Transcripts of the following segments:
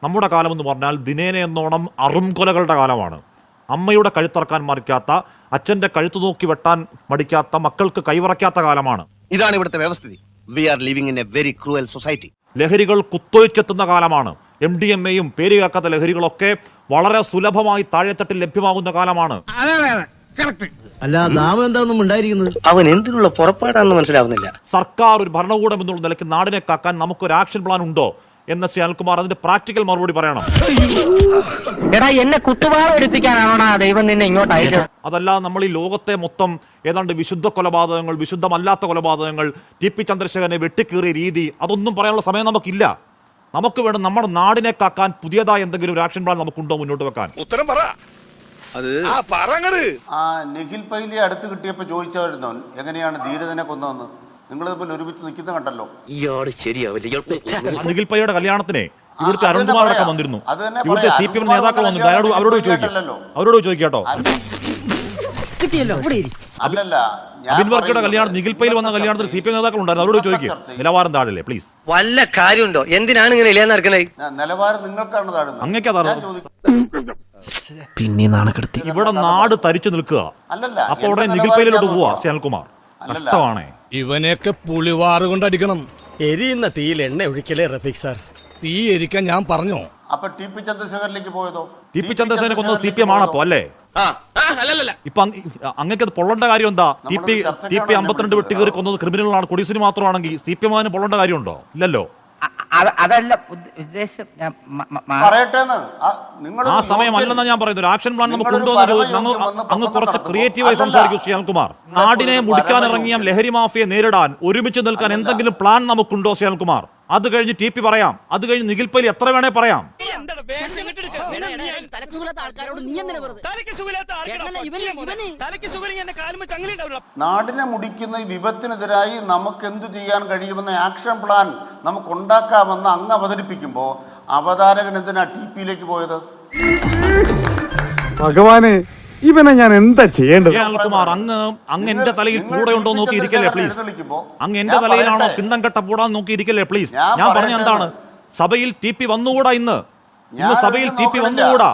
നമ്മുടെ കാലം എന്ന് പറഞ്ഞാൽ ദിനേന എന്നോണം അറുംകൊലകളുടെ കാലമാണ്. അമ്മയുടെ കഴുത്തറക്കാൻ മറിക്കാത്ത, അച്ഛൻ്റെ കഴുത്ത് നോക്കി വെട്ടാൻ മടിക്കാത്ത, മക്കൾക്ക് കൈവറക്കാത്ത കാലമാണ്. ഇതാണ് ഇവിടുത്തെ വ്യവസ്ഥിതി. We are living in a very cruel society. ലഹരികൾ കുത്തൊഴിച്ചെത്തുന്ന കാലമാണ്. MDMA-യും പേര് കേൾക്കാത്ത ലഹരികളൊക്കെ വളരെ സുലഭമായി താഴെത്തട്ടിൽ ലഭ്യമാകുന്ന കാലമാണ്. അല്ല നാം എന്താണെന്നും ഉണ്ടായിരിക്കുന്നത് അവൻ എന്തിനുള്ള പുറപ്പാടാണെന്ന് മനസ്സിലാവുന്നില്ല. സർക്കാർ ഒരു ഭരണകൂടം എന്നുള്ള നിലയ്ക്ക് നാടിനെ കാക്കാൻ നമുക്കൊരു ആക്ഷൻ പ്ലാൻ ഉണ്ടോ എന്ന് ശ്രീ അനിൽകുമാർ അതിന്റെ പ്രാക്ടിക്കൽ മറുപടി പറയണം. എന്നെ കുത്തുവാളെടുപ്പിക്കാനാണോടാ ദൈവം നിന്നെ ഇങ്ങോട്ട് അയച്ചത്? അതല്ല, നമ്മൾ ഈ ലോകത്തെ മൊത്തം ഏതാണ്ട് വിശുദ്ധ കൊലപാതകങ്ങൾ, വിശുദ്ധമല്ലാത്ത കൊലപാതകങ്ങൾ, TP ചന്ദ്രശേഖരനെ വെട്ടിക്കീറിയ രീതി, അതൊന്നും പറയാനുള്ള സമയം നമുക്കില്ല. നമുക്ക് വേണം നമ്മുടെ നാടിനെ കാക്കാൻ പുതിയതായ എന്തെങ്കിലും ഒരു ആക്ഷൻ പ്ലാൻ നമുക്കുണ്ടോ മുന്നോട്ട് വെക്കാൻ? ഉത്തരം പറ. അത് നിഖിൽ പൈലിയെ അടുത്ത് കിട്ടിയപ്പോൾ ചോദിച്ചായിരുന്നു എങ്ങനെയാണ് ധീരതനെ കൊന്നതെന്ന്. നിങ്ങൾ തമ്മിൽ ഒരുമിച്ച് നിൽക്കുന്ന കണ്ടല്ലോ. നിഖിൽ പയ്യയുടെ കല്യാണത്തിനെ ഇവിടുത്തെ അരുൺകുമാർ അടക്കം വന്നിരുന്നു, ഇവിടുത്തെ CPM നേതാക്കൾ വന്നിരുന്നു. അവരോട് ചോദിക്കാട്ടോ. അബിൻ വർക്കിയുടെ കല്യാണം, നിഖിൽ പൈൽ വന്ന കല്യാണത്തിൽ CPM നേതാക്കൾ ഉണ്ടായിരുന്നു. അവരോട് ചോദിക്കുക, നിലവാരം താഴല്ലേ പ്ലീസ്. വല്ല കാര്യമുണ്ടോ? എന്തിനാണ് ഇങ്ങനെ ഇല്ലാന്ന് നടക്കണേ? നിലവാരം നിങ്ങൾക്കാണ് താഴുന്നത്. അങ്ങേക്കാ പിന്നെ നാണക്കെടുത്തി. ഇവിടെ നാട് തരിച്ചു നിൽക്കുക. അപ്പൊ ഉടനെ നിഖിൽ പൈലിലോട്ട് പോവാ ശ്രീ അനിൽകുമാർ. നഷ്ടമാണേ. ഇവനെയൊക്കെ പുളിവാറ് കൊണ്ടടിക്കണം. എരിയുന്ന തീയിൽ എണ്ണ ഒഴിക്കലേ റഫീഖ് സാർ. തീ എരിക്കാൻ ഞാൻ പറഞ്ഞോ? അപ്പൊ TP ചന്ദ്രശേഖരനിലേക്ക് പോയതോ? TP ചന്ദ്രശേഖരനെ കൊന്നത് CPM ആണപ്പോ അല്ലേ? ഇപ്പൊ അങ്ങക്ക് അത് പൊള്ളേണ്ട കാര്യം എന്താ? TP 52 വെട്ടുകയറി കൊന്നത് ക്രിമിനലാണ്, കൊടീശ്വരി മാത്രമാണെങ്കിൽ CPM അതിന് പൊള്ളേണ്ട കാര്യമുണ്ടോ? ഇല്ലല്ലോ. അതല്ല ഉദ്ദേശം. ആ സമയമല്ലെന്നാ ഞാൻ പറയുന്നത്. ഒരു ആക്ഷൻ പ്ലാൻ നമുക്ക് ഉണ്ടോ അങ്ങ് കുറച്ച് ക്രിയേറ്റീവായി സംസാരിക്കും ശ്രീ അനിൽകുമാർ. നാടിനെ മുടിക്കാനിറങ്ങിയ ലഹരി മാഫിയെ നേരിടാൻ ഒരുമിച്ച് നിൽക്കാൻ എന്തെങ്കിലും പ്ലാൻ നമുക്കുണ്ടോ ശ്രീ അനിൽകുമാർ? അത് കഴിഞ്ഞ് TP പറയാം, അത് കഴിഞ്ഞ് നിഖിൽ പൈലി എത്ര വേണേ പറയാം. നാടിനെ മുടിക്കുന്ന ഈ വിപത്തിനെതിരായി നമുക്ക് എന്ത് ചെയ്യാൻ കഴിയുമെന്ന ആക്ഷൻ പ്ലാൻ നമുക്ക് ഉണ്ടാക്കാമെന്ന് അങ്ങ് അവതരിപ്പിക്കുമ്പോൾ അവതാരകൻ എന്തിനാ TP-ലേക്ക് പോയത്? ഭഗവാനെ, ഇവനെ ഞാൻ എന്താ ചെയ്യേണ്ടത്? അനിൽകുമാർ, അങ്ങ് എന്റെ തലയിൽ പൂടയുണ്ടോ നോക്കിയിരിക്കല്ലേ പ്ലീസ്. അങ്ങ് എന്റെ തലയിലാണോ കിണ്ണം കെട്ട പൂടാൻ നോക്കിയിരിക്കല്ലേ പ്ലീസ്. ഞാൻ പറഞ്ഞ എന്താണ്? സഭയിൽ TP വന്നുകൂടാ. ഇന്ന് സഭയിൽ TP വന്നുകൂടാ.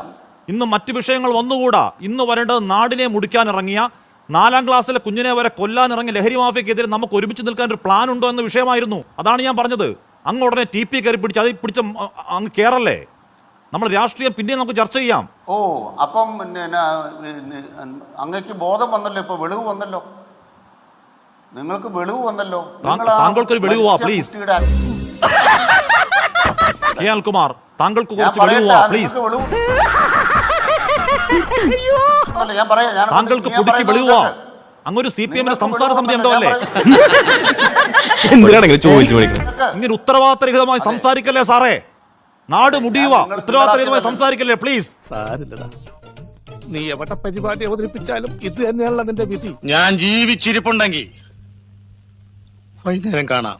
ഇന്ന് മറ്റു വിഷയങ്ങൾ വന്നുകൂടാ. ഇന്ന് വരേണ്ടത് നാടിനെ മുടിക്കാൻ ഇറങ്ങിയ, 4ാം ക്ലാസ്സിലെ കുഞ്ഞിനെ വരെ കൊല്ലാൻ ഇറങ്ങിയ ലഹരി മാഫിയക്കെതിരെ നമുക്ക് ഒരുമിച്ച് നിൽക്കാൻ ഒരു പ്ലാൻ ഉണ്ടോ എന്ന വിഷയമായിരുന്നു. അതാണ് ഞാൻ പറഞ്ഞത്. അങ്ങ് ഉടനെ TP കയറി പിടിച്ച് അതിൽ പിടിച്ച അങ്ങ് കേറല്ലേ. നമ്മൾ രാഷ്ട്രീയം പിന്നെ നമുക്ക് ചർച്ച ചെയ്യാം. അപ്പം അങ്ങക്ക് ബോധം വന്നല്ലോ, ഇപ്പൊ വെളിവ് വന്നല്ലോ, നിങ്ങൾക്ക് വെളിവ് വന്നല്ലോ. താങ്കൾക്കൊരു വെളിവാ പ്ലീസ്. അനിൽകുമാർ, താങ്കൾക്ക് കുറച്ച് വെളിവാ പ്ലീസ്. താങ്കൾക്ക് പുതുക്കി വെളിവാ. അങ്ങൊരു CPM-ന്റെ സംസ്ഥാന സമിതി അംഗമല്ലേ? ഇങ്ങനെ ഉത്തരവാദിത്തരഹിതമായി സംസാരിക്കല്ലേ സാറേ. നാട് മുടിയുക. ഉത്തരവാദിത്തരഹിതമായി സംസാരിക്കല്ലേ പ്ലീസ്. നീ എവിടെ പരിപാടി അവതരിപ്പിച്ചാലും ഇത് തന്നെയാണല്ലോ നിന്റെ വിധി. ഞാൻ ജീവിച്ചിരിപ്പുണ്ടെങ്കിൽ വൈകുന്നേരം കാണാം.